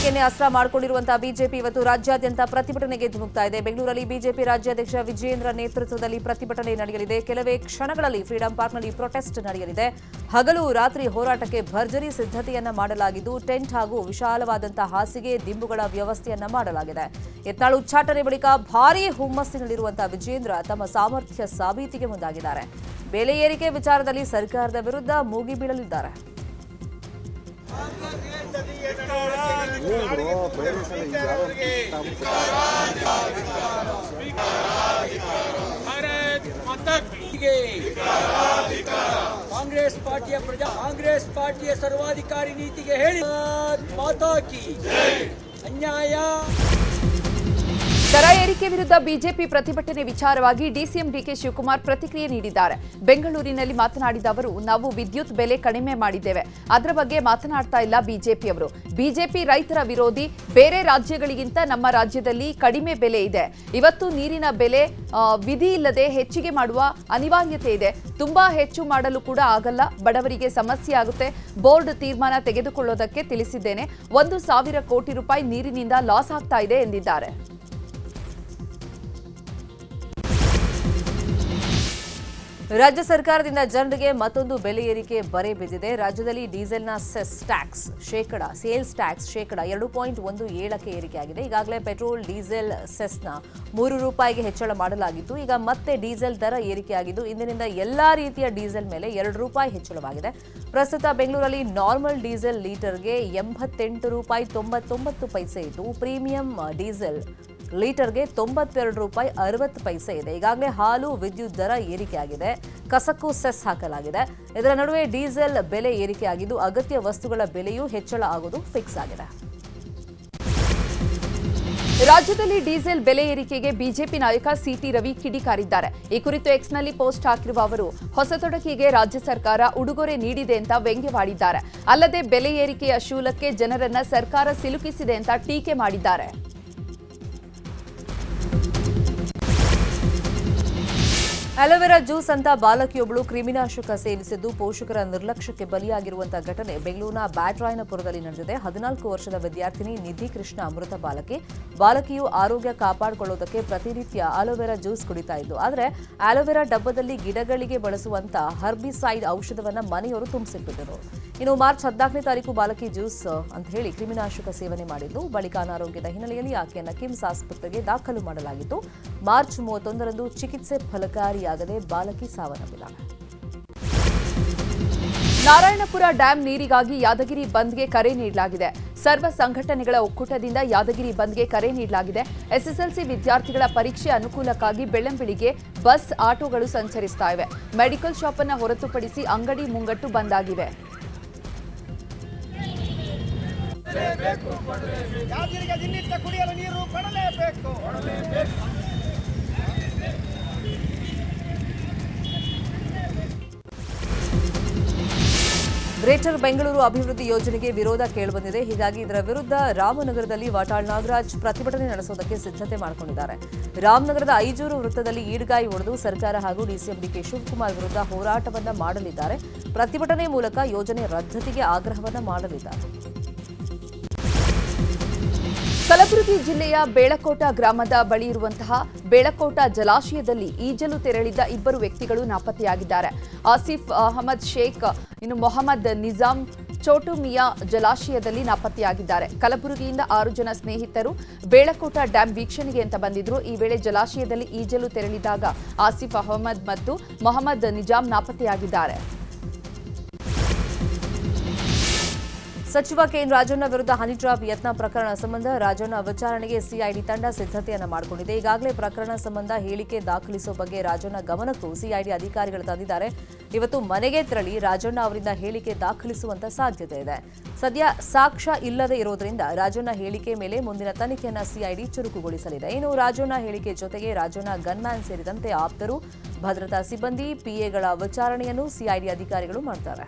ಏರಿಕೆಯನ್ನೇ ಅಸ್ತ್ರ ಮಾಡಿಕೊಂಡಿರುವಂತಹ ಬಿಜೆಪಿ ಇವತ್ತು ರಾಜ್ಯಾದ್ಯಂತ ಪ್ರತಿಭಟನೆಗೆ ಧುಮುಕ್ತಾ ಇದೆ. ಬೆಂಗಳೂರಲ್ಲಿ ಬಿಜೆಪಿ ರಾಜ್ಯಾಧ್ಯಕ್ಷ ವಿಜಯೇಂದ್ರ ನೇತೃತ್ವದಲ್ಲಿ ಪ್ರತಿಭಟನೆ ನಡೆಯಲಿದೆ. ಕೆಲವೇ ಕ್ಷಣಗಳಲ್ಲಿ ಫ್ರೀಡಂ ಪಾರ್ಕ್ನಲ್ಲಿ ಪ್ರೊಟೆಸ್ಟ್ ನಡೆಯಲಿದೆ. ಹಗಲು ರಾತ್ರಿ ಹೋರಾಟಕ್ಕೆ ಭರ್ಜರಿ ಸಿದ್ಧತೆಯನ್ನ ಮಾಡಲಾಗಿದ್ದು ಟೆಂಟ್ ಹಾಗೂ ವಿಶಾಲವಾದಂತಹ ಹಾಸಿಗೆ ದಿಂಬುಗಳ ವ್ಯವಸ್ಥೆಯನ್ನ ಮಾಡಲಾಗಿದೆ. ಯತ್ನಾಳ್ ಉಚ್ಚಾಟನೆ ಬಳಿಕ ಭಾರೀ ಹುಮ್ಮಸ್ಸಿನಲ್ಲಿರುವಂತಹ ವಿಜಯೇಂದ್ರ ತಮ್ಮ ಸಾಮರ್ಥ್ಯ ಸಾಬೀತಿಗೆ ಮುಂದಾಗಿದ್ದಾರೆ. ಬೆಲೆ ಏರಿಕೆ ವಿಚಾರದಲ್ಲಿ ಸರ್ಕಾರದ ವಿರುದ್ಧ ಮೂಗಿ ಬೀಳಲಿದ್ದಾರೆ. ಕಾಂಗ್ರೆಸ್ ಪಾರ್ಟಿಯ ಸರ್ವಾಧಿಕಾರಿ ನೀತಿಗೆ ಹೇಳಿ ಮಾತಾ ಕಿ ಅನ್ಯಾಯ. ದರ ಏರಿಕೆ ವಿರುದ್ಧ ಬಿಜೆಪಿ ಪ್ರತಿಭಟನೆ ವಿಚಾರವಾಗಿ ಡಿಸಿಎಂ ಡಿಕೆ ಶಿವಕುಮಾರ್ ಪ್ರತಿಕ್ರಿಯೆ ನೀಡಿದ್ದಾರೆ. ಬೆಂಗಳೂರಿನಲ್ಲಿ ಮಾತನಾಡಿದ ಅವರು, ನಾವು ವಿದ್ಯುತ್ ಬೆಲೆ ಕಡಿಮೆ ಮಾಡಿದ್ದೇವೆ, ಅದರ ಬಗ್ಗೆ ಮಾತನಾಡ್ತಾ ಇಲ್ಲ ಬಿಜೆಪಿಯವರು. ಬಿಜೆಪಿ ರೈತರ ವಿರೋಧಿ. ಬೇರೆ ರಾಜ್ಯಗಳಿಗಿಂತ ನಮ್ಮ ರಾಜ್ಯದಲ್ಲಿ ಕಡಿಮೆ ಬೆಲೆ ಇದೆ. ಇವತ್ತು ನೀರಿನ ಬೆಲೆ ವಿಧಿ ಇಲ್ಲದೆ ಹೆಚ್ಚಿಗೆ ಮಾಡುವ ಅನಿವಾರ್ಯತೆ ಇದೆ. ತುಂಬಾ ಹೆಚ್ಚು ಮಾಡಲು ಕೂಡ ಆಗಲ್ಲ, ಬಡವರಿಗೆ ಸಮಸ್ಯೆ ಆಗುತ್ತೆ. ಬೋರ್ಡ್ ತೀರ್ಮಾನ ತೆಗೆದುಕೊಳ್ಳೋದಕ್ಕೆ ತಿಳಿಸಿದ್ದೇನೆ. 1,000 ಕೋಟಿ ರೂಪಾಯಿ ನೀರಿನಿಂದ ಲಾಸ್ ಆಗ್ತಾ ಇದೆ ಎಂದಿದ್ದಾರೆ. ರಾಜ್ಯ ಸರ್ಕಾರದಿಂದ ಜನರಿಗೆ ಮತ್ತೊಂದು ಬೆಲೆ ಏರಿಕೆ ಬರೆ ಬಿದ್ದಿದೆ. ರಾಜ್ಯದಲ್ಲಿ ಡೀಸೆಲ್ನ ಸೆಸ್ ಟ್ಯಾಕ್ಸ್ ಸೇಲ್ಸ್ ಟ್ಯಾಕ್ಸ್ ಶೇಕಡ 2.17ಕ್ಕೆ ಏರಿಕೆಯಾಗಿದೆ. ಈಗಾಗಲೇ ಪೆಟ್ರೋಲ್ ಡೀಸೆಲ್ ಸೆಸ್ನ 3 ರೂಪಾಯಿಗೆ ಹೆಚ್ಚಳ ಮಾಡಲಾಗಿತ್ತು. ಈಗ ಮತ್ತೆ ಡೀಸೆಲ್ ದರ ಏರಿಕೆಯಾಗಿದ್ದು ಇಂದಿನಿಂದ ಎಲ್ಲಾ ರೀತಿಯ ಡೀಸೆಲ್ ಮೇಲೆ 2 ರೂಪಾಯಿ ಹೆಚ್ಚಳವಾಗಿದೆ. ಪ್ರಸ್ತುತ ಬೆಂಗಳೂರಲ್ಲಿ ನಾರ್ಮಲ್ ಡೀಸೆಲ್ ಲೀಟರ್ಗೆ 88 ರೂಪಾಯಿ 99 ಪೈಸೆ ಇದ್ದು, ಪ್ರೀಮಿಯಂ ಡೀಸೆಲ್ ಲೀಟರ್ಗೆ 92 ರೂಪಾಯಿ 60 ಪೈಸೆ ಇದೆ. ಈಗಾಗಲೇ ಹಾಲು ವಿದ್ಯುತ್ ದರ ಏರಿಕೆಯಾಗಿದೆ. ಕಸಕ್ಕೂ ಸೆಸ್ ಹಾಕಲಾಗಿದೆ. ಇದರ ನಡುವೆ ಡೀಸೆಲ್ ಬೆಲೆ ಏರಿಕೆಯಾಗಿದ್ದು ಅಗತ್ಯ ವಸ್ತುಗಳ ಬೆಲೆಯೂ ಹೆಚ್ಚಳ ಆಗುವುದು ಫಿಕ್ಸ್ ಆಗಿದೆ. ರಾಜ್ಯದಲ್ಲಿ ಡೀಸೆಲ್ ಬೆಲೆ ಏರಿಕೆಗೆ ಬಿಜೆಪಿ ನಾಯಕ ಸಿಟಿ ರವಿ ಕಿಡಿಕಾರಿದ್ದಾರೆ. ಈ ಕುರಿತು ಎಕ್ಸ್ನಲ್ಲಿ ಪೋಸ್ಟ್ ಹಾಕಿರುವ ಅವರು, ಹೊಸತೊಡಕಿಗೆ ರಾಜ್ಯ ಸರ್ಕಾರ ಉಡುಗೊರೆ ನೀಡಿದೆ ಅಂತ ವ್ಯಂಗ್ಯವಾಡಿದ್ದಾರೆ. ಅಲ್ಲದೆ ಬೆಲೆ ಏರಿಕೆಯ ಶೂಲಕ್ಕೆ ಜನರನ್ನ ಸರ್ಕಾರ ಸಿಲುಕಿಸಿದೆ ಅಂತ ಟೀಕೆ ಮಾಡಿದ್ದಾರೆ. ಅಲೋವೆರಾ ಜ್ಯೂಸ್ ಅಂತ ಬಾಲಕಿಯೊಬ್ಬಳು ಕ್ರಿಮಿನಾಶಕ ಸೇವಿಸಿದ್ದು ಪೋಷಕರ ನಿರ್ಲಕ್ಷ್ಯಕ್ಕೆ ಬಲಿಯಾಗಿರುವಂತಹ ಘಟನೆ ಬೆಂಗಳೂರಿನ ಬ್ಯಾಟರಾಯನಪುರದಲ್ಲಿ ನಡೆದಿದೆ. 14 ವರ್ಷದ ವಿದ್ಯಾರ್ಥಿನಿ ನಿಧಿ ಕೃಷ್ಣ ಮೃತ ಬಾಲಕಿಯು ಆರೋಗ್ಯ ಕಾಪಾಡಿಕೊಳ್ಳುವುದಕ್ಕೆ ಪ್ರತಿನಿತ್ಯ ಅಲೋವೆರಾ ಜ್ಯೂಸ್ ಕುಡಿತಾ ಇದ್ದು, ಆದರೆ ಅಲೋವೆರಾ ಡಬ್ಬದಲ್ಲಿ ಗಿಡಗಳಿಗೆ ಬಳಸುವಂತ ಹರ್ಬಿಸೈಡ್ ಔಷಧವನ್ನ ಮನೆಯವರು ತುಂಬಿಸಿಟ್ಟಿದ್ದರು. ಇನ್ನು ಮಾರ್ಚ್ 14ನೇ ತಾರೀಕು ಬಾಲಕಿ ಜ್ಯೂಸ್ ಅಂತ ಹೇಳಿ ಕ್ರಿಮಿನಾಶಕ ಸೇವನೆ ಮಾಡಿದ್ದು, ಬಳಿಕ ಅನಾರೋಗ್ಯದ ಹಿನ್ನೆಲೆಯಲ್ಲಿ ಆಕೆಯನ್ನು ಕಿಮ್ಸ್ ಆಸ್ಪತ್ರೆಗೆ ದಾಖಲು ಮಾಡಲಾಗಿತ್ತು. ಮಾರ್ಚ್ 31ರಂದು ಚಿಕಿತ್ಸೆ ಫಲಕಾರಿಯಾಗದೆ ಬಾಲಕಿ ಸಾವನ್ನಪ್ಪಿದ್ದಾಳೆ. ನಾರಾಯಣಪುರ ಡ್ಯಾಂ ನೀರಿಗಾಗಿ ಯಾದಗಿರಿ ಬಂದ್ಗೆ ಕರೆ ನೀಡಲಾಗಿದೆ. ಸರ್ವ ಸಂಘಟನೆಗಳ ಒಕ್ಕೂಟದಿಂದ ಯಾದಗಿರಿ ಬಂದ್ಗೆ ಕರೆ ನೀಡಲಾಗಿದೆ. ಎಸ್ಎಸ್ಎಲ್ಸಿ ವಿದ್ಯಾರ್ಥಿಗಳ ಪರೀಕ್ಷೆ ಅನುಕೂಲಕ್ಕಾಗಿ ಬೆಳ್ಳಂಬೆಳಿಗ್ಗೆ ಬಸ್, ಆಟೋಗಳು ಸಂಚರಿಸ್ತಾ ಇವೆ. ಮೆಡಿಕಲ್ ಶಾಪ್ ಅನ್ನು ಹೊರತುಪಡಿಸಿ ಅಂಗಡಿ ಮುಂಗಟ್ಟು ಬಂದ್ ಆಗಿವೆ. ಕುಡಿಯಲು ನೀರು ಕೊಡಲೇಬೇಕು. ಗ್ರೇಟರ್ ಬೆಂಗಳೂರು ಅಭಿವೃದ್ಧಿ ಯೋಜನೆಗೆ ವಿರೋಧ ಕೇಳಿಬಂದಿದೆ. ಹೀಗಾಗಿ ಇದರ ವಿರುದ್ಧ ರಾಮನಗರದಲ್ಲಿ ವಾಟಾಳ್ ನಾಗರಾಜ್ ಪ್ರತಿಭಟನೆ ನಡೆಸೋದಕ್ಕೆ ಸಿದ್ಧತೆ ಮಾಡಿಕೊಂಡಿದ್ದಾರೆ. ರಾಮನಗರದ ಐಜೂರು ವೃತ್ತದಲ್ಲಿ ಈಡ್ಗಾಯಿ ಹೊಡೆದು ಸರ್ಕಾರ ಹಾಗೂ ಡಿಸಿಎಂ ಡಿಕೆ ಶಿವಕುಮಾರ್ ವಿರುದ್ಧ ಹೋರಾಟವನ್ನ ಮಾಡಲಿದ್ದಾರೆ. ಪ್ರತಿಭಟನೆ ಮೂಲಕ ಯೋಜನೆ ರದ್ದತಿಗೆ ಆಗ್ರಹವನ್ನ ಮಾಡಲಿದ್ದಾರೆ. ಕಲಬುರಗಿ ಜಿಲ್ಲೆಯ ಬೇಳಕೋಟ ಗ್ರಾಮದ ಬಳಿ ಇರುವಂತಹ ಬೇಳಕೋಟ ಜಲಾಶಯದಲ್ಲಿ ಈಜಲು ತೆರಳಿದ್ದ 2 ವ್ಯಕ್ತಿಗಳು ನಾಪತ್ತೆಯಾಗಿದ್ದಾರೆ. ಆಸಿಫ್ ಅಹಮದ್ ಶೇಖ್, ಇನ್ನು ಮೊಹಮ್ಮದ್ ನಿಜಾಮ್ ಚೋಟುಮಿಯಾ ಜಲಾಶಯದಲ್ಲಿ ನಾಪತ್ತೆಯಾಗಿದ್ದಾರೆ. ಕಲಬುರಗಿಯಿಂದ 6 ಜನ ಸ್ನೇಹಿತರು ಬೇಳಕೋಟ ಡ್ಯಾಂ ವೀಕ್ಷಣೆಗೆ ಅಂತ ಬಂದಿದ್ರು. ಈ ವೇಳೆ ಜಲಾಶಯದಲ್ಲಿ ಈಜಲು ತೆರಳಿದಾಗ ಆಸಿಫ್ ಅಹಮದ್ ಮತ್ತು ಮೊಹಮ್ಮದ್ ನಿಜಾಮ್ ನಾಪತ್ತೆಯಾಗಿದ್ದಾರೆ. ಸಚಿವ ಕೆಎನ್ ರಾಜಣ್ಣ ವಿರುದ್ಧ ಹನಿ ಟ್ರ್ಯಾಪ್ ಯತ್ನ ಪ್ರಕರಣ ಸಂಬಂಧ ರಾಜಣ್ಣ ವಿಚಾರಣೆಗೆ ಸಿಐಡಿ ತಂಡ ಸಿದ್ಧತೆಯನ್ನು ಮಾಡಿಕೊಂಡಿದೆ. ಈಗಾಗಲೇ ಪ್ರಕರಣ ಸಂಬಂಧ ಹೇಳಿಕೆ ದಾಖಲಿಸುವ ಬಗ್ಗೆ ರಾಜಣ್ಣ ಗಮನಕ್ಕೂ ಸಿಐಡಿ ಅಧಿಕಾರಿಗಳು ತಂದಿದ್ದಾರೆ. ಇವತ್ತು ಮನೆಗೆ ತೆರಳಿ ರಾಜಣ್ಣ ಅವರಿಂದ ಹೇಳಿಕೆ ದಾಖಲಿಸುವಂತ ಸಾಧ್ಯತೆ ಇದೆ. ಸದ್ಯ ಸಾಕ್ಷ್ಯ ಇಲ್ಲದೆ ಇರೋದ್ರಿಂದ ರಾಜಣ್ಣ ಹೇಳಿಕೆ ಮೇಲೆ ಮುಂದಿನ ತನಿಖೆಯನ್ನು ಸಿಐಡಿ ಚುರುಕುಗೊಳಿಸಲಿದೆ. ಇನ್ನು ರಾಜಣ್ಣ ಹೇಳಿಕೆ ಜೊತೆಗೆ ರಾಜಣ್ಣ ಗನ್ಮ್ಯಾನ್ ಸೇರಿದಂತೆ ಆಪ್ತರು, ಭದ್ರತಾ ಸಿಬ್ಬಂದಿ, ಪಿಎಗಳ ವಿಚಾರಣೆಯನ್ನು ಸಿಐಡಿ ಅಧಿಕಾರಿಗಳು ಮಾಡ್ತಾರೆ.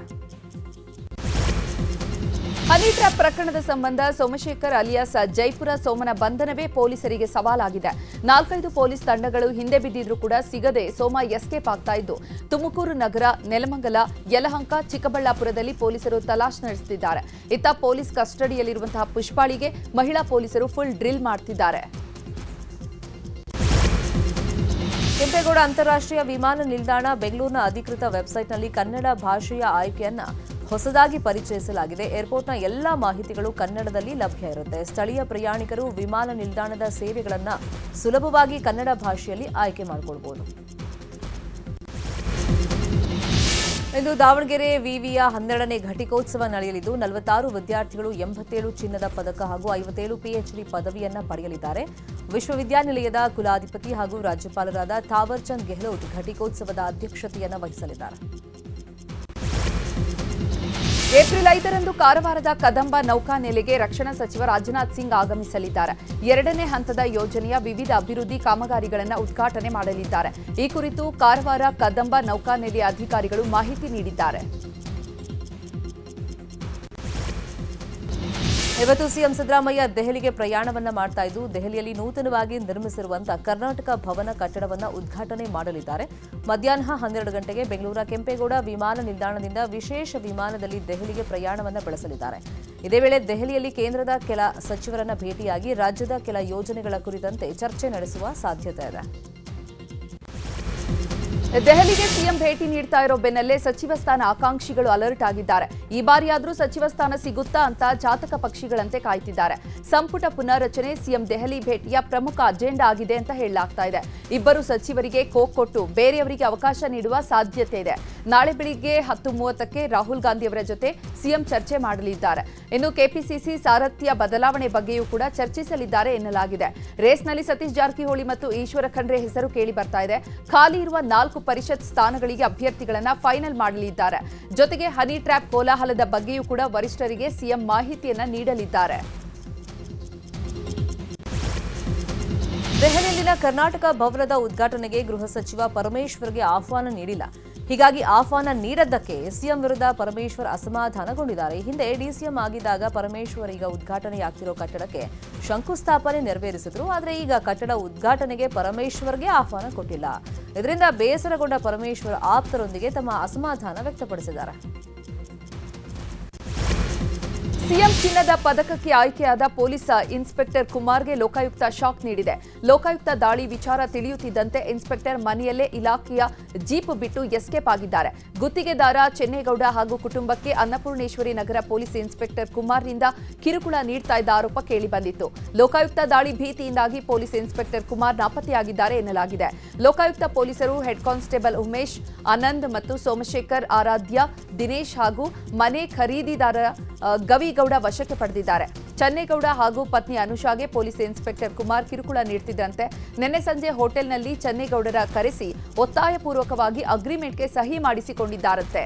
ಹನಿ ಟ್ರ್ಯಾಪ್ ಪ್ರಕರಣದ ಸಂಬಂಧ ಸೋಮಶೇಖರ್ ಅಲಿಯಾಸ್ ಜೈಪುರ ಸೋಮನ ಬಂಧನವೇ ಪೊಲೀಸರಿಗೆ ಸವಾಲಾಗಿದೆ. 4-5 ಪೊಲೀಸ್ ತಂಡಗಳು ಹಿಂದೆ ಬಿದ್ದಿದ್ರೂ ಕೂಡ ಸಿಗದೆ ಸೋಮ ಎಸ್ಕೇಪ್ ಆಗ್ತಾ ಇದ್ದು, ತುಮಕೂರು ನಗರ, ನೆಲಮಂಗಲ, ಯಲಹಂಕ, ಚಿಕ್ಕಬಳ್ಳಾಪುರದಲ್ಲಿ ಪೊಲೀಸರು ತಲಾಶ್ ನಡೆಸುತ್ತಿದ್ದಾರೆ. ಇತ್ತ ಪೊಲೀಸ್ ಕಸ್ಟಡಿಯಲ್ಲಿರುವಂತಹ ಪುಷ್ಪಾಳಿಗೆ ಮಹಿಳಾ ಪೊಲೀಸರು ಫುಲ್ ಡ್ರಿಲ್ ಮಾಡ್ತಿದ್ದಾರೆ. ಕೆಂಪೇಗೌಡ ಅಂತಾರಾಷ್ಟ್ರೀಯ ವಿಮಾನ ನಿಲ್ದಾಣ ಬೆಂಗಳೂರಿನ ಅಧಿಕೃತ ವೆಬ್ಸೈಟ್ನಲ್ಲಿ ಕನ್ನಡ ಭಾಷೆಯ ಆಯ್ಕೆಯನ್ನ ಹೊಸದಾಗಿ ಪರಿಚಯಿಸಲಾಗಿದೆ. ಏರ್ಪೋರ್ಟ್ನ ಎಲ್ಲಾ ಮಾಹಿತಿಗಳು ಕನ್ನಡದಲ್ಲಿ ಲಭ್ಯ ಇರುತ್ತೆ. ಸ್ಥಳೀಯ ಪ್ರಯಾಣಿಕರು ವಿಮಾನ ನಿಲ್ದಾಣದ ಸೇವೆಗಳನ್ನು ಸುಲಭವಾಗಿ ಕನ್ನಡ ಭಾಷೆಯಲ್ಲಿ ಆಯ್ಕೆ ಮಾಡಿಕೊಳ್ಳಬಹುದು. ಇಂದು ದಾವಣಗೆರೆ ವಿವಿಯ 12ನೇ ಘಟಿಕೋತ್ಸವ ನಡೆಯಲಿದ್ದು 46 ವಿದ್ಯಾರ್ಥಿಗಳು 87 ಚಿನ್ನದ ಪದಕ ಹಾಗೂ 57 ಪಿಎಚ್ಡಿ ಪದವಿಯನ್ನ ಪಡೆಯಲಿದ್ದಾರೆ. ವಿಶ್ವವಿದ್ಯಾನಿಲಯದ ಕುಲಾಧಿಪತಿ ಹಾಗೂ ರಾಜ್ಯಪಾಲರಾದ ಥಾವರ್ ಚಂದ್ ಗೆಹ್ಲೋಟ್ ಘಟಿಕೋತ್ಸವದ ಅಧ್ಯಕ್ಷತೆಯನ್ನು ವಹಿಸಲಿದ್ದಾರೆ. ಏಪ್ರಿಲ್ 5ರಂದು ಕಾರವಾರದ ಕದಂಬ ನೌಕಾನೆಲೆಗೆ ರಕ್ಷಣಾ ಸಚಿವ ರಾಜನಾಥ್ ಸಿಂಗ್ ಆಗಮಿಸಲಿದ್ದಾರೆ. 2ನೇ ಹಂತದ ಯೋಜನೆಯ ವಿವಿಧ ಅಭಿವೃದ್ಧಿ ಕಾಮಗಾರಿಗಳನ್ನು ಉದ್ಘಾಟನೆ ಮಾಡಲಿದ್ದಾರೆ. ಈ ಕುರಿತು ಕಾರವಾರ ಕದಂಬ ನೌಕಾನೆಲೆಯ ಅಧಿಕಾರಿಗಳು ಮಾಹಿತಿ ನೀಡಿದ್ದಾರೆ. ಇವತ್ತು ಸಿಎಂ ಸಿದ್ದರಾಮಯ್ಯ ದೆಹಲಿಗೆ ಪ್ರಯಾಣವನ್ನ ಮಾಡ್ತಾ ಇದ್ದು, ದೆಹಲಿಯಲ್ಲಿ ನೂತನವಾಗಿ ನಿರ್ಮಿಸಿರುವಂತಹ ಕರ್ನಾಟಕ ಭವನ ಕಟ್ಟಡವನ್ನು ಉದ್ಘಾಟನೆ ಮಾಡಲಿದ್ದಾರೆ. ಮಧ್ಯಾಹ್ನ 12 ಗಂಟೆಗೆ ಬೆಂಗಳೂರ ಕೆಂಪೇಗೌಡ ವಿಮಾನ ನಿಲ್ದಾಣದಿಂದ ವಿಶೇಷ ವಿಮಾನದಲ್ಲಿ ದೆಹಲಿಗೆ ಪ್ರಯಾಣವನ್ನ ಬೆಳೆಸಲಿದ್ದಾರೆ. ಇದೇ ವೇಳೆ ದೆಹಲಿಯಲ್ಲಿ ಕೇಂದ್ರದ ಕೆಲ ಸಚಿವರನ್ನ ಭೇಟಿಯಾಗಿ ರಾಜ್ಯದ ಕೆಲ ಯೋಜನೆಗಳ ಕುರಿತಂತೆ ಚರ್ಚೆ ನಡೆಸುವ ಸಾಧ್ಯತೆ ಇದೆ. ದೆಹಲಿಗೆ ಸಿಎಂ ಭೇಟಿ ನೀಡ್ತಾ ಇರೋ ಬೆನ್ನಲ್ಲೇ ಸಚಿವ ಸ್ಥಾನ ಆಕಾಂಕ್ಷಿಗಳು ಅಲರ್ಟ್ ಆಗಿದ್ದಾರೆ. ಈ ಬಾರಿಯಾದ್ರೂ ಸಚಿವ ಸ್ಥಾನ ಸಿಗುತ್ತಾ ಅಂತ ಜಾತಕ ಪಕ್ಷಿಗಳಂತೆ ಕಾಯ್ತಿದ್ದಾರೆ. ಸಂಪುಟ ಪುನರ್ರಚನೆ ಸಿಎಂ ದೆಹಲಿ ಭೇಟಿಯ ಪ್ರಮುಖ ಅಜೆಂಡಾ ಆಗಿದೆ ಅಂತ ಹೇಳಲಾಗ್ತಾ ಇದೆ. ಇಬ್ಬರು ಸಚಿವರಿಗೆ ಕೋಕ್ ಕೊಟ್ಟು ಬೇರೆಯವರಿಗೆ ಅವಕಾಶ ನೀಡುವ ಸಾಧ್ಯತೆ ಇದೆ. ನಾಳೆ ಬೆಳಿಗ್ಗೆ 10:30ಕ್ಕೆ ರಾಹುಲ್ ಗಾಂಧಿಯವರ ಜೊತೆ ಸಿಎಂ ಚರ್ಚೆ ಮಾಡಲಿದ್ದಾರೆ. ಇನ್ನು ಕೆಪಿಸಿಸಿ ಸಾರಥ್ಯ ಬದಲಾವಣೆ ಬಗ್ಗೆಯೂ ಕೂಡ ಚರ್ಚಿಸಲಿದ್ದಾರೆ ಎನ್ನಲಾಗಿದೆ. ರೇಸ್ನಲ್ಲಿ ಸತೀಶ್ ಜಾರಕಿಹೊಳಿ ಮತ್ತು ಈಶ್ವರ ಖಂಡ್ರೆ ಹೆಸರು ಕೇಳಿ ಬರ್ತಾ ಇದೆ. ಖಾಲಿ ಇರುವ 4 ಪರಿಷತ್ ಸ್ಥಾನಗಳಿಗೆ ಅಭ್ಯರ್ಥಿಗಳನ್ನ ಫೈನಲ್ ಮಾಡಲಿದ್ದಾರೆ. ಜೊತೆಗೆ ಹನಿ ಟ್ರ್ಯಾಪ್ ಕೋಲಾಹಲದ ಬಗ್ಗೆಯೂ ಕೂಡ ವರಿಷ್ಠರಿಗೆ ಸಿಎಂ ಮಾಹಿತಿಯನ್ನ ನೀಡಲಿದ್ದಾರೆ. ದೆಹಲಿಯಲ್ಲಿನ ಕರ್ನಾಟಕ ಭವನದ ಉದ್ಘಾಟನೆಗೆ ಗೃಹ ಸಚಿವ ಪರಮೇಶ್ವರ್ಗೆ ಆಹ್ವಾನ ನೀಡಿಲ್ಲ. ಹೀಗಾಗಿ ಆಹ್ವಾನ ನೀಡದ್ದಕ್ಕೆ ಸಿಎಂ ವಿರುದ್ಧ ಪರಮೇಶ್ವರ್ ಅಸಮಾಧಾನಗೊಂಡಿದ್ದಾರೆ. ಹಿಂದೆ ಡಿಸಿಎಂ ಆಗಿದ್ದಾಗ ಪರಮೇಶ್ವರ್ ಈಗ ಉದ್ಘಾಟನೆಯಾಗ್ತಿರೋ ಕಟ್ಟಡಕ್ಕೆ ಶಂಕುಸ್ಥಾಪನೆ ನೆರವೇರಿಸಿದ್ರು. ಆದರೆ ಈಗ ಕಟ್ಟಡ ಉದ್ಘಾಟನೆಗೆ ಪರಮೇಶ್ವರ್ಗೆ ಆಹ್ವಾನ ಕೊಟ್ಟಿಲ್ಲ. ಇದರಿಂದ ಬೇಸರಗೊಂಡ ಪರಮೇಶ್ವರ್ ಆಪ್ತರೊಂದಿಗೆ ತಮ್ಮ ಅಸಮಾಧಾನ ವ್ಯಕ್ತಪಡಿಸಿದ್ದಾರೆ. ಸಿಎಂ ಚಿನ್ನದ ಪದಕಕ್ಕೆ ಆಯ್ಕೆಯಾದ ಪೊಲೀಸ್ ಇನ್ಸ್ಪೆಕ್ಟರ್ ಕುಮಾರ್ಗೆ ಲೋಕಾಯುಕ್ತ ಶಾಕ್ ನೀಡಿದೆ. ಲೋಕಾಯುಕ್ತ ದಾಳಿ ವಿಚಾರ ತಿಳಿಯುತ್ತಿದ್ದಂತೆ ಇನ್ಸ್ಪೆಕ್ಟರ್ ಮನೆಯಲ್ಲೇ ಇಲಾಖೆಯ ಜೀಪ್ ಬಿಟ್ಟು ಎಸ್ಕೇಪ್ ಆಗಿದ್ದಾರೆ. ಗುತ್ತಿಗೆದಾರ ಚೆನ್ನೇಗೌಡ ಹಾಗೂ ಕುಟುಂಬಕ್ಕೆ ಅನ್ನಪೂರ್ಣೇಶ್ವರಿ ನಗರ ಪೊಲೀಸ್ ಇನ್ಸ್ಪೆಕ್ಟರ್ ಕುಮಾರ್ನಿಂದ ಕಿರುಕುಳ ನೀಡ್ತಾ ಇದ್ದ ಆರೋಪ ಕೇಳಿಬಂದಿತ್ತು. ಲೋಕಾಯುಕ್ತ ದಾಳಿ ಭೀತಿಯಿಂದಾಗಿ ಪೊಲೀಸ್ ಇನ್ಸ್ಪೆಕ್ಟರ್ ಕುಮಾರ್ ನಾಪತ್ತೆಯಾಗಿದ್ದಾರೆ ಎನ್ನಲಾಗಿದೆ. ಲೋಕಾಯುಕ್ತ ಪೊಲೀಸರು ಹೆಡ್ ಕಾನ್ಸ್ಟೇಬಲ್ ಉಮೇಶ್, ಆನಂದ್ ಮತ್ತು ಸೋಮಶೇಖರ್, ಆರಾಧ್ಯ, ದಿನೇಶ್ ಹಾಗೂ ಮನೆ ಖರೀದಿದಾರ ಗವಿಗೌಡ ವಶಕ್ಕೆ ಪಡೆದಿದ್ದಾರೆ. ಚನ್ನೇಗೌಡ ಹಾಗೂ ಪತ್ನಿ ಅನುಷಾಗೆ ಪೊಲೀಸ್ ಇನ್ಸ್ಪೆಕ್ಟರ್ ಕುಮಾರ್ ಕಿರುಕುಳ ನೀಡುತ್ತಿದ್ದಂತೆ ನಿನ್ನೆ ಸಂಜೆ ಹೋಟೆಲ್ನಲ್ಲಿ ಚನ್ನೇಗೌಡರ ಕರೆಸಿ ಒತ್ತಾಯಪೂರ್ವಕವಾಗಿ ಅಗ್ರಿಮೆಂಟ್ಗೆ ಸಹಿ ಮಾಡಿಸಿಕೊಂಡಿದ್ದಾರಂತೆ.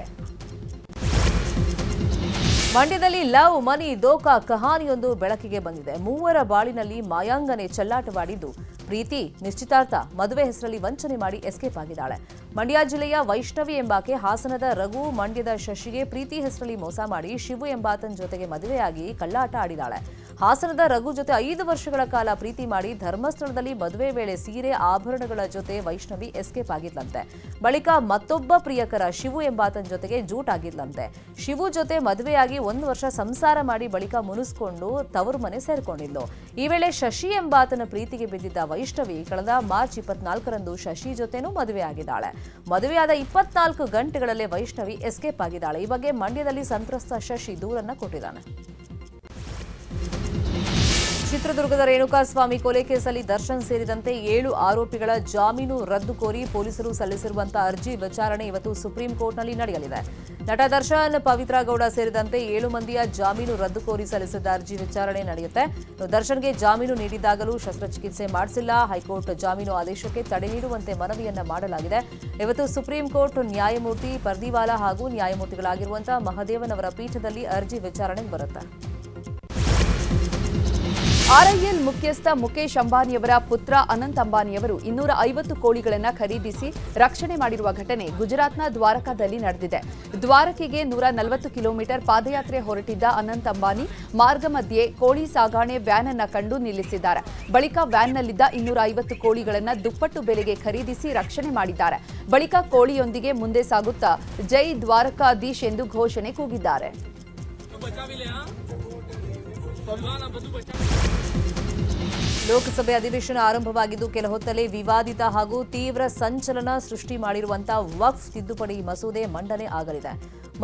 ಮಂಡ್ಯದಲ್ಲಿ ಲವ್ ಮನಿ ದೋಖಾ ಕಹಾನಿಯೊಂದು ಬೆಳಕಿಗೆ ಬಂದಿದೆ. ಮೂವರ ಬಾಳಿನಲ್ಲಿ ಮಾಯಾಂಗನೆ ಚೆಲ್ಲಾಟವಾಡಿದ್ದು, ಪ್ರೀತಿ, ನಿಶ್ಚಿತಾರ್ಥ, ಮದುವೆ ಹೆಸರಲ್ಲಿ ವಂಚನೆ ಮಾಡಿ ಎಸ್ಕೇಪ್ ಆಗಿದ್ದಾಳೆ. ಮಂಡ್ಯ ಜಿಲ್ಲೆಯ ವೈಷ್ಣವಿ ಎಂಬಾಕೆ ಹಾಸನದ ರಘು, ಮಂಡ್ಯದ ಶಶಿಗೆ ಪ್ರೀತಿ ಹೆಸರಲ್ಲಿ ಮೋಸ ಮಾಡಿ ಶಿವು ಎಂಬಾತನ ಜೊತೆಗೆ ಮದುವೆಯಾಗಿ ಕಳ್ಳಾಟ ಆಡಿದಾಳೆ. ಹಾಸನದ ರಘು ಜೊತೆ 5 ವರ್ಷಗಳ ಕಾಲ ಪ್ರೀತಿ ಮಾಡಿ ಧರ್ಮಸ್ಥಳದಲ್ಲಿ ಮದುವೆ ವೇಳೆ ಸೀರೆ ಆಭರಣಗಳ ಜೊತೆ ವೈಷ್ಣವಿ ಎಸ್ಕೇಪ್ ಆಗಿದ್ಲಂತೆ. ಬಳಿಕ ಮತ್ತೊಬ್ಬ ಪ್ರಿಯಕರ ಶಿವು ಎಂಬಾತನ ಜೊತೆಗೆ ಜೂಟ್ ಆಗಿದ್ಲಂತೆ. ಶಿವು ಜೊತೆ ಮದುವೆಯಾಗಿ 1 ವರ್ಷ ಸಂಸಾರ ಮಾಡಿ ಬಳಿಕ ಮುನಿಸ್ಕೊಂಡು ತವರು ಮನೆ ಸೇರ್ಕೊಂಡಿದ್ಲು. ಈ ವೇಳೆ ಶಶಿ ಎಂಬಾತನ ಪ್ರೀತಿಗೆ ಬಿದ್ದಿದ್ದ ವೈಷ್ಣವಿ ಕಳೆದ ಮಾರ್ಚ್ 24ರಂದು ಶಶಿ ಜೊತೆನೂ ಮದುವೆಯಾಗಿದ್ದಾಳೆ. ಮದುವೆಯಾದ 24 ಗಂಟೆಗಳಲ್ಲೇ ವೈಷ್ಣವಿ ಎಸ್ಕೇಪ್ ಆಗಿದ್ದಾಳೆ. ಈ ಬಗ್ಗೆ ಮಂಡ್ಯದಲ್ಲಿ ಸಂತ್ರಸ್ತ ಶಶಿ ದೂರನ್ನ ಕೊಟ್ಟಿದ್ದಾನೆ. ಚಿತ್ರದುರ್ಗದ ರೇಣುಕಾಸ್ವಾಮಿ ಕೊಲೆ ಕೇಸಲ್ಲಿ ದರ್ಶನ್ ಸೇರಿದಂತೆ 7 ಆರೋಪಿಗಳ ಜಾಮೀನು ರದ್ದು ಕೋರಿ ಪೊಲೀಸರು ಸಲ್ಲಿಸಿರುವಂತಹ ಅರ್ಜಿ ವಿಚಾರಣೆ ಇವತ್ತು ಸುಪ್ರೀಂ ಕೋರ್ಟ್ನಲ್ಲಿ ನಡೆಯಲಿದೆ. ನಟ ದರ್ಶನ್, ಪವಿತ್ರ ಗೌಡ ಸೇರಿದಂತೆ 7 ಮಂದಿಯ ಜಾಮೀನು ರದ್ದು ಕೋರಿ ಸಲ್ಲಿಸಿದ ಅರ್ಜಿ ವಿಚಾರಣೆ ನಡೆಯುತ್ತೆ. ದರ್ಶನ್ಗೆ ಜಾಮೀನು ನೀಡಿದಾಗಲೂ ಶಸ್ತ್ರಚಿಕಿತ್ಸೆ ಮಾಡಿಸಿಲ್ಲ. ಹೈಕೋರ್ಟ್ ಜಾಮೀನು ಆದೇಶಕ್ಕೆ ತಡೆ ನೀಡುವಂತೆ ಮನವಿಯನ್ನ ಮಾಡಲಾಗಿದೆ. ಇವತ್ತು ಸುಪ್ರೀಂ ಕೋರ್ಟ್ ನ್ಯಾಯಮೂರ್ತಿ ಪರ್ದಿವಾಲಾ ಹಾಗೂ ನ್ಯಾಯಮೂರ್ತಿಗಳಾಗಿರುವಂತಹ ಮಹದೇವನ್ ಅವರ ಪೀಠದಲ್ಲಿ ಅರ್ಜಿ ವಿಚಾರಣೆಗೆ ಬರುತ್ತೆ. ಆರ್ಐಎಲ್ ಮುಖ್ಯಸ್ಥ ಮುಖೇಶ್ ಅಂಬಾನಿಯವರ ಪುತ್ರ ಅನಂತ್ ಅಂಬಾನಿಯವರು 250 ಕೋಳಿಗಳನ್ನು ಖರೀದಿಸಿ ರಕ್ಷಣೆ ಮಾಡಿರುವ ಘಟನೆ ಗುಜರಾತ್ನ ದ್ವಾರಕಾದಲ್ಲಿ ನಡೆದಿದೆ. ದ್ವಾರಕೆಗೆ 140 ಕಿಲೋಮೀಟರ್ ಪಾದಯಾತ್ರೆ ಹೊರಟಿದ್ದ ಅನಂತ್ ಅಂಬಾನಿ ಮಾರ್ಗ ಮಧ್ಯೆ ಕೋಳಿ ಸಾಗಾಣೆ ವ್ಯಾನ್ ಅನ್ನು ಕಂಡು ನಿಲ್ಲಿಸಿದ್ದಾರೆ. ಬಳಿಕ ವ್ಯಾನ್ನಲ್ಲಿದ್ದ 250 ಕೋಳಿಗಳನ್ನು ದುಪ್ಪಟ್ಟು ಬೆಲೆಗೆ ಖರೀದಿಸಿ ರಕ್ಷಣೆ ಮಾಡಿದ್ದಾರೆ. ಬಳಿಕ ಕೋಳಿಯೊಂದಿಗೆ ಮುಂದೆ ಸಾಗುತ್ತಾ ಜೈ ದ್ವಾರಕಾಧೀಶ್ ಎಂದು ಘೋಷಣೆ ಕೂಗಿದ್ದಾರೆ. ಲೋಕಸಭೆ ಅಧಿವೇಶನ ಆರಂಭವಾಗಿದ್ದು ಕೆಲ ಹೊತ್ತಲ್ಲೇ ವಿವಾದಿತ ಹಾಗೂ ತೀವ್ರ ಸಂಚಲನ ಸೃಷ್ಟಿ ಮಾಡಿರುವಂತಹ ವಕ್ಫ್ ತಿದ್ದುಪಡಿ ಮಸೂದೆ ಮಂಡನೆ ಆಗಲಿದೆ.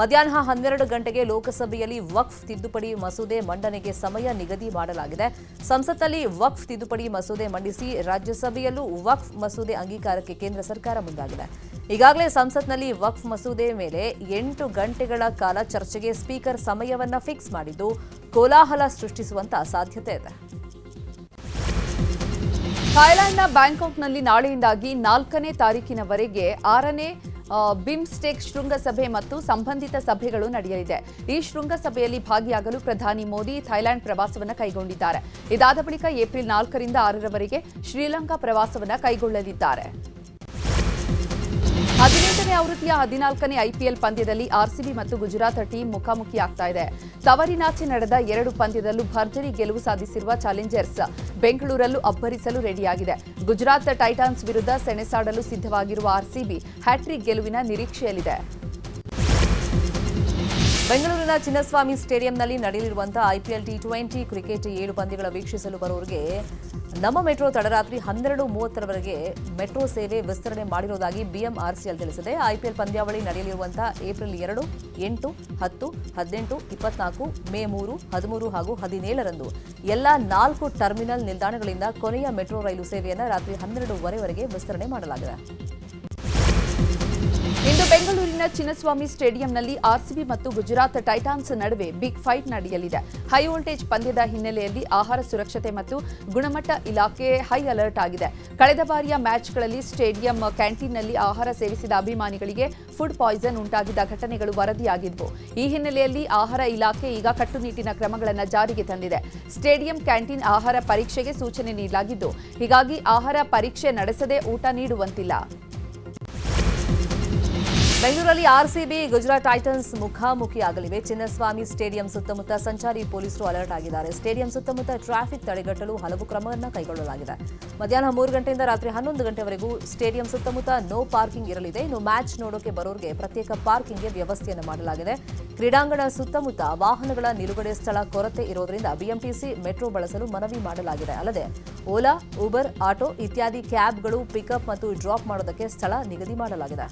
ಮಧ್ಯಾಹ್ನ 12 ಗಂಟೆಗೆ ಲೋಕಸಭೆಯಲ್ಲಿ ವಕ್ಫ್ ತಿದ್ದುಪಡಿ ಮಸೂದೆ ಮಂಡನೆಗೆ ಸಮಯ ನಿಗದಿ ಮಾಡಲಾಗಿದೆ. ಸಂಸತ್ನಲ್ಲಿ ವಕ್ಫ್ ತಿದ್ದುಪಡಿ ಮಸೂದೆ ಮಂಡಿಸಿ ರಾಜ್ಯಸಭೆಯಲ್ಲೂ ವಕ್ಫ್ ಮಸೂದೆ ಅಂಗೀಕಾರಕ್ಕೆ ಕೇಂದ್ರ ಸರ್ಕಾರ ಮುಂದಾಗಿದೆ. ಈಗಾಗಲೇ ಸಂಸತ್ನಲ್ಲಿ ವಕ್ಫ್ ಮಸೂದೆ ಮೇಲೆ 8 ಗಂಟೆಗಳ ಕಾಲ ಚರ್ಚೆಗೆ ಸ್ಪೀಕರ್ ಸಮಯವನ್ನ ಫಿಕ್ಸ್ ಮಾಡಿದ್ದು ಕೋಲಾಹಲ ಸೃಷ್ಟಿಸುವಂತ ಸಾಧ್ಯತೆ ಇದೆ. ಥಾಯ್ಲೆಂಡ್ನ ಬ್ಯಾಂಕಾಕ್ನಲ್ಲಿ ನಾಳೆಯಿಂದಾಗಿ 4ನೇ ತಾರೀಕಿನವರೆಗೆ 6ನೇ ಬಿಮ್ಸ್ಟೆಕ್ ಶೃಂಗಸಭೆ ಮತ್ತು ಸಂಬಂಧಿತ ಸಭೆಗಳು ನಡೆಯಲಿದೆ. ಈ ಶೃಂಗಸಭೆಯಲ್ಲಿ ಭಾಗಿಯಾಗಲು ಪ್ರಧಾನಿ ಮೋದಿ ಥೈಲ್ಯಾಂಡ್ ಪ್ರವಾಸವನ್ನು ಕೈಗೊಂಡಿದ್ದಾರೆ. ಇದಾದ ಬಳಿಕ ಏಪ್ರಿಲ್ 4ರಿಂದ 6ರವರೆಗೆ ಶ್ರೀಲಂಕಾ ಪ್ರವಾಸವನ್ನು ಕೈಗೊಳ್ಳಲಿದ್ದಾರೆ. 18ನೇ ಆವೃತ್ತಿಯ 14ನೇ ಐಪಿಎಲ್ ಪಂದ್ಯದಲ್ಲಿ ಆರ್ಸಿಬಿ ಮತ್ತು ಗುಜರಾತ್ ಟೀಮ್ ಮುಖಾಮುಖಿಯಾಗ್ತಾ ಇದೆ. ತವರಿನಾಚೆ ನಡೆದ 2 ಪಂದ್ಯದಲ್ಲೂ ಭರ್ಜರಿ ಗೆಲುವು ಸಾಧಿಸಿರುವ ಚಾಲೆಂಜರ್ಸ್ ಬೆಂಗಳೂರಲ್ಲೂ ಅಬ್ಬರಿಸಲು ರೆಡಿಯಾಗಿದೆ. ಗುಜರಾತ್ ಟೈಟಾನ್ಸ್ ವಿರುದ್ಧ ಸೆಣಸಾಡಲು ಸಿದ್ಧವಾಗಿರುವ ಆರ್ಸಿಬಿ ಹ್ಯಾಟ್ರಿಕ್ ಗೆಲುವಿನ ನಿರೀಕ್ಷೆಯಲ್ಲಿದೆ. ಬೆಂಗಳೂರಿನ ಚಿನ್ನಸ್ವಾಮಿ ಸ್ಟೇಡಿಯಂನಲ್ಲಿ ನಡೆಯಲಿರುವಂತಹ ಐಪಿಎಲ್ ಟಿ20 ಕ್ರಿಕೆಟ್ 7 ಪಂದ್ಯಗಳ ವೀಕ್ಷಿಸಲು ಬರುವವರಿಗೆ ನಮ್ಮ ಮೆಟ್ರೋ ತಡರಾತ್ರಿ 12:30ರವರೆಗೆ ಮೆಟ್ರೋ ಸೇವೆ ವಿಸ್ತರಣೆ ಮಾಡಿರುವುದಾಗಿ ಬಿಎಂಆರ್ಸಿಎಲ್ ತಿಳಿಸಿದೆ. ಐಪಿಎಲ್ ಪಂದ್ಯಾವಳಿ ನಡೆಯಲಿರುವಂತಹ ಏಪ್ರಿಲ್ 2, 8, 10, 18, 24, ಮೇ 3, 13 ಹಾಗೂ 17ರಂದು ಎಲ್ಲಾ 4 ಟರ್ಮಿನಲ್ ನಿಲ್ದಾಣಗಳಿಂದ ಕೊನೆಯ ಮೆಟ್ರೋ ರೈಲು ಸೇವೆಯನ್ನು ರಾತ್ರಿ 12:30ವರೆಗೆ ವಿಸ್ತರಣೆ ಮಾಡಲಾಗಿದೆ. ಇಂದು ಬೆಂಗಳೂರಿನ ಚಿನ್ನಸ್ವಾಮಿ ಸ್ಟೇಡಿಯಂನಲ್ಲಿ ಆರ್ಸಿಬಿ ಮತ್ತು ಗುಜರಾತ್ ಟೈಟಾನ್ಸ್ ನಡುವೆ ಬಿಗ್ ಫೈಟ್ ನಡೆಯಲಿದೆ. ಹೈ ವೋಲ್ಟೇಜ್ ಪಂದ್ಯದ ಹಿನ್ನೆಲೆಯಲ್ಲಿ ಆಹಾರ ಸುರಕ್ಷತೆ ಮತ್ತು ಗುಣಮಟ್ಟ ಇಲಾಖೆ ಹೈ ಅಲರ್ಟ್ ಆಗಿದೆ. ಕಳೆದ ಬಾರಿಯ ಮ್ಯಾಚ್ಗಳಲ್ಲಿ ಸ್ಟೇಡಿಯಂ ಕ್ಯಾಂಟೀನ್ನಲ್ಲಿ ಆಹಾರ ಸೇವಿಸಿದ ಅಭಿಮಾನಿಗಳಿಗೆ ಫುಡ್ ಪಾಯ್ಸನ್ ಉಂಟಾಗಿದ್ದ ಘಟನೆಗಳು ವರದಿಯಾಗಿದ್ವು. ಈ ಹಿನ್ನೆಲೆಯಲ್ಲಿ ಆಹಾರ ಇಲಾಖೆ ಈಗ ಕಟ್ಟುನಿಟ್ಟಿನ ಕ್ರಮಗಳನ್ನು ಜಾರಿಗೆ ತಂದಿದೆ. ಸ್ಟೇಡಿಯಂ ಕ್ಯಾಂಟೀನ್ ಆಹಾರ ಪರೀಕ್ಷೆಗೆ ಸೂಚನೆ ನೀಡಲಾಗಿದ್ದು, ಹೀಗಾಗಿ ಆಹಾರ ಪರೀಕ್ಷೆ ನಡೆಸದೆ ಊಟ ನೀಡುವಂತಿಲ್ಲ. ಬೆಂಗಳೂರಲ್ಲಿ ಆರ್ಸಿಬಿ ಗುಜರಾತ್ ಟೈಟನ್ಸ್ ಮುಖಾಮುಖಿಯಾಗಲಿವೆ. ಚಿನ್ನಸ್ವಾಮಿ ಸ್ಟೇಡಿಯಂ ಸುತ್ತಮುತ್ತ ಸಂಚಾರಿ ಪೊಲೀಸರು ಅಲರ್ಟ್ ಆಗಿದ್ದಾರೆ. ಸ್ಟೇಡಿಯಂ ಸುತ್ತಮುತ್ತ ಟ್ರಾಫಿಕ್ ತಡೆಗಟ್ಟಲು ಹಲವು ಕ್ರಮವನ್ನು ಕೈಗೊಳ್ಳಲಾಗಿದೆ. ಮಧ್ಯಾಹ್ನ 3 ಗಂಟೆಯಿಂದ ರಾತ್ರಿ 11 ಗಂಟೆವರೆಗೂ ಸ್ಟೇಡಿಯಂ ಸುತ್ತಮುತ್ತ ನೋ ಪಾರ್ಕಿಂಗ್ ಇರಲಿದೆ. ಇನ್ನು ಮ್ಯಾಚ್ ನೋಡೋಕೆ ಬರೋರಿಗೆ ಪ್ರತ್ಯೇಕ ಪಾರ್ಕಿಂಗ್ಗೆ ವ್ಯವಸ್ಥೆಯನ್ನು ಮಾಡಲಾಗಿದೆ. ಕ್ರೀಡಾಂಗಣ ಸುತ್ತಮುತ್ತ ವಾಹನಗಳ ನಿಲುಗಡೆ ಸ್ಥಳ ಕೊರತೆ ಇರೋದ್ರಿಂದ ಬಿಎಂಟಿಸಿ ಮೆಟ್ರೋ ಬಳಸಲು ಮನವಿ ಮಾಡಲಾಗಿದೆ. ಅಲ್ಲದೆ ಓಲಾ, ಊಬರ್, ಆಟೋ ಇತ್ಯಾದಿ ಕ್ಯಾಬ್ಗಳು ಪಿಕಪ್ ಮತ್ತು ಡ್ರಾಪ್ ಮಾಡೋದಕ್ಕೆ ಸ್ಥಳ ನಿಗದಿ ಮಾಡಲಾಗಿದೆ.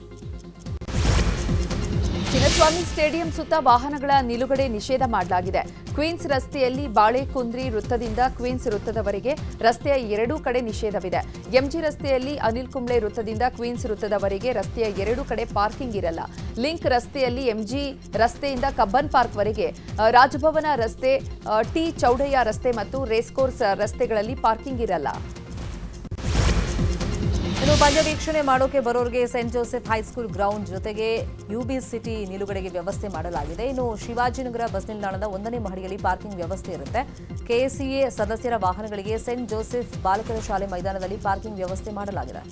ಚಿನ್ನಸ್ವಾಮಿ ಸ್ಟೇಡಿಯಂ ಸುತ್ತ ವಾಹನಗಳ ನಿಲುಗಡೆ ನಿಷೇಧ ಮಾಡಲಾಗಿದೆ. ಕ್ವೀನ್ಸ್ ರಸ್ತೆಯಲ್ಲಿ ಬಾಳೆಕುಂದ್ರಿ ವೃತ್ತದಿಂದ ಕ್ವೀನ್ಸ್ ವೃತ್ತದವರೆಗೆ ರಸ್ತೆಯ 2 ಕಡೆ ನಿಷೇಧವಿದೆ. ಎಂಜಿ ರಸ್ತೆಯಲ್ಲಿ ಅನಿಲ್ ಕುಂಬ್ಳೆ ವೃತ್ತದಿಂದ ಕ್ವೀನ್ಸ್ ವೃತ್ತದವರೆಗೆ ರಸ್ತೆಯ 2 ಕಡೆ ಪಾರ್ಕಿಂಗ್ ಇರಲ್ಲ. ಲಿಂಕ್ ರಸ್ತೆಯಲ್ಲಿ ಎಂಜಿ ರಸ್ತೆಯಿಂದ ಕಬ್ಬನ್ ಪಾರ್ಕ್ವರೆಗೆ, ರಾಜಭವನ ರಸ್ತೆ, ಟಿ ಚೌಡಯ್ಯ ರಸ್ತೆ ಮತ್ತು ರೇಸ್ಕೋರ್ಸ್ ರಸ್ತೆಗಳಲ್ಲಿ ಪಾರ್ಕಿಂಗ್ ಇರಲ್ಲ. ಇನ್ನು ಪಂದ್ಯ ವೀಕ್ಷಣೆ ಮಾಡೋಕೆ ಬರೋರಿಗೆ ಸೆಂಟ್ ಜೋಸೆಫ್ ಹೈಸ್ಕೂಲ್ ಗ್ರೌಂಡ್ ಜೊತೆಗೆ ಯುಬಿ ಸಿಟಿ ನಿಲುಗಡೆಗೆ ವ್ಯವಸ್ಥೆ ಮಾಡಲಾಗಿದೆ. ಇನ್ನು ಶಿವಾಜಿನಗರ ಬಸ್ ನಿಲ್ದಾಣದ 1ನೇ ಮಹಡಿಯಲ್ಲಿ ಪಾರ್ಕಿಂಗ್ ವ್ಯವಸ್ಥೆ ಇರುತ್ತೆ. ಕೆಎಸ್ಸಿಎ ಸದಸ್ಯರ ವಾಹನಗಳಿಗೆ ಸೆಂಟ್ ಜೋಸೆಫ್ ಬಾಲಕರ ಶಾಲೆ ಮೈದಾನದಲ್ಲಿ ಪಾರ್ಕಿಂಗ್ ವ್ಯವಸ್ಥೆ ಮಾಡಲಾಗಿದೆ.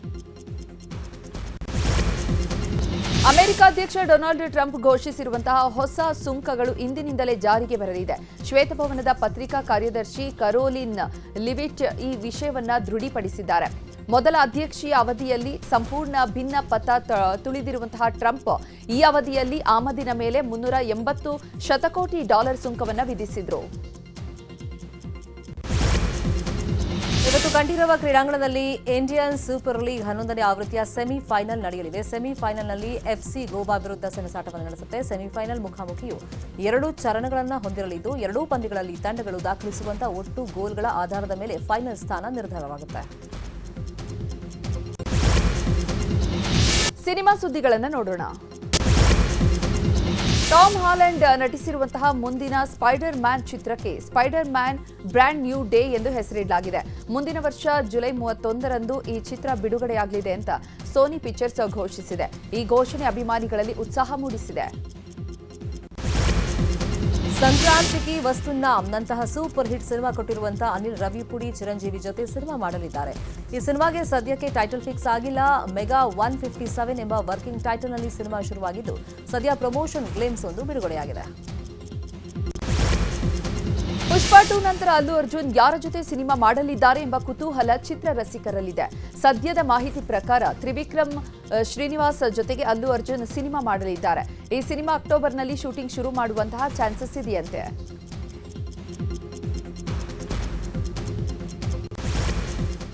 ಅಮೆರಿಕ ಅಧ್ಯಕ್ಷ ಡೊನಾಲ್ಡ್ ಟ್ರಂಪ್ ಘೋಷಿಸಿರುವಂತಹ ಹೊಸ ಸುಂಕಗಳು ಇಂದಿನಿಂದಲೇ ಜಾರಿಗೆ ಬರಲಿದೆ. ಶ್ವೇತಭವನದ ಪತ್ರಿಕಾ ಕಾರ್ಯದರ್ಶಿ ಕರೋಲಿನ್ ಲಿವಿಟ್ ಈ ವಿಷಯವನ್ನ ದೃಢಪಡಿಸಿದ್ದಾರೆ. ಮೊದಲ ಅಧ್ಯಕ್ಷೀಯ ಅವಧಿಯಲ್ಲಿ ಸಂಪೂರ್ಣ ಭಿನ್ನ ಪಥ ತುಳಿದಿರುವಂತಹ ಟ್ರಂಪ್ ಈ ಅವಧಿಯಲ್ಲಿ ಆಮದಿನ ಮೇಲೆ $380 ಶತಕೋಟಿ ಸುಂಕವನ್ನು ವಿಧಿಸಿದ್ರು. ಇವತ್ತು ಕಂಠೀರವ ಕ್ರೀಡಾಂಗಣದಲ್ಲಿ ಇಂಡಿಯನ್ ಸೂಪರ್ ಲೀಗ್ 11ನೇ ಆವೃತ್ತಿಯ ಸೆಮಿಫೈನಲ್ ನಡೆಯಲಿದೆ. ಸೆಮಿಫೈನಲ್ನಲ್ಲಿ ಎಫ್ಸಿ ಗೋವಾ ವಿರುದ್ಧ ಸೆಣಸಾಟವನ್ನು ನಡೆಸುತ್ತೆ. ಸೆಮಿಫೈನಲ್ ಮುಖಾಮುಖಿಯು 2 ಚರಣಗಳನ್ನು ಹೊಂದಿರಲಿದ್ದು, 2 ಪಂದ್ಯಗಳಲ್ಲಿ ತಂಡಗಳು ದಾಖಲಿಸುವಂತಹ ಒಟ್ಟು ಗೋಲ್ಗಳ ಆಧಾರದ ಮೇಲೆ ಫೈನಲ್ ಸ್ಥಾನ ನಿರ್ಧಾರವಾಗುತ್ತೆ. ಸಿನಿಮಾ ಸುದ್ದಿಗಳನ್ನು ನೋಡೋಣ. ಟಾಮ್ ಹಾಲೆಂಡ್ ನಟಿಸಿರುವಂತಹ ಮುಂದಿನ ಸ್ಪೈಡರ್ ಮ್ಯಾನ್ ಚಿತ್ರಕ್ಕೆ spider man brand new day ಎಂದು ಹೆಸರಿಡಲಾಗಿದೆ. ಮುಂದಿನ ವರ್ಷ ಜುಲೈ 31ರಂದು ಈ ಚಿತ್ರ ಬಿಡುಗಡೆಯಾಗಲಿದೆ ಅಂತ ಸೋನಿ ಪಿಕ್ಚರ್ಸ್ ಘೋಷಿಸಿದೆ. ಈ ಘೋಷಣೆ ಅಭಿಮಾನಿಗಳಲ್ಲಿ ಉತ್ಸಾಹ ಮೂಡಿಸಿದೆ. ಸಂಕ್ರಾಂತಿಗೆ ವಸ್ತುನಾಮ್ ನಂತಹ ಸೂಪರ್ ಹಿಟ್ ಸಿನಿಮಾ ಕೊಟ್ಟಿರುವಂತಹ ಅನಿಲ್ ರವಿಪುಡಿ ಚಿರಂಜೀವಿ ಜೊತೆ ಸಿನಿಮಾ ಮಾಡಲಿದ್ದಾರೆ. ಈ ಸಿನಿಮಾಗೆ ಸದ್ಯಕ್ಕೆ ಟೈಟಲ್ ಫಿಕ್ಸ್ ಆಗಿಲ್ಲ. ಮೆಗಾ 157 ಎಂಬ ವರ್ಕಿಂಗ್ ಟೈಟಲ್ನಲ್ಲಿ ಸಿನಿಮಾ ಶುರುವಾಗಿದ್ದು ಸದ್ಯ ಪ್ರಮೋಷನ್ ಗ್ಲಿಮ್ಸ್ ಒಂದು ಬಿಡುಗಡೆಯಾಗಿದೆ. ಪುಷ್ಪಾ 2 ನಂತರ ಅಲ್ಲು ಅರ್ಜುನ್ ಯಾರ ಜೊತೆ ಸಿನಿಮಾ ಮಾಡಲಿದ್ದಾರೆ ಎಂಬ ಕುತೂಹಲ ಚಿತ್ರ ರಸಿಕರಲ್ಲಿದೆ. ಸದ್ಯದ ಮಾಹಿತಿ ಪ್ರಕಾರ ತ್ರಿವಿಕ್ರಮ್ ಶ್ರೀನಿವಾಸ್ ಜೊತೆಗೆ ಅಲ್ಲು ಅರ್ಜುನ್ ಸಿನಿಮಾ ಮಾಡಲಿದ್ದಾರೆ. ಈ ಸಿನಿಮಾ ಅಕ್ಟೋಬರ್ನಲ್ಲಿ ಶೂಟಿಂಗ್ ಶುರು ಮಾಡುವಂತಹ ಚಾನ್ಸಸ್ ಇದೆಯಂತೆ.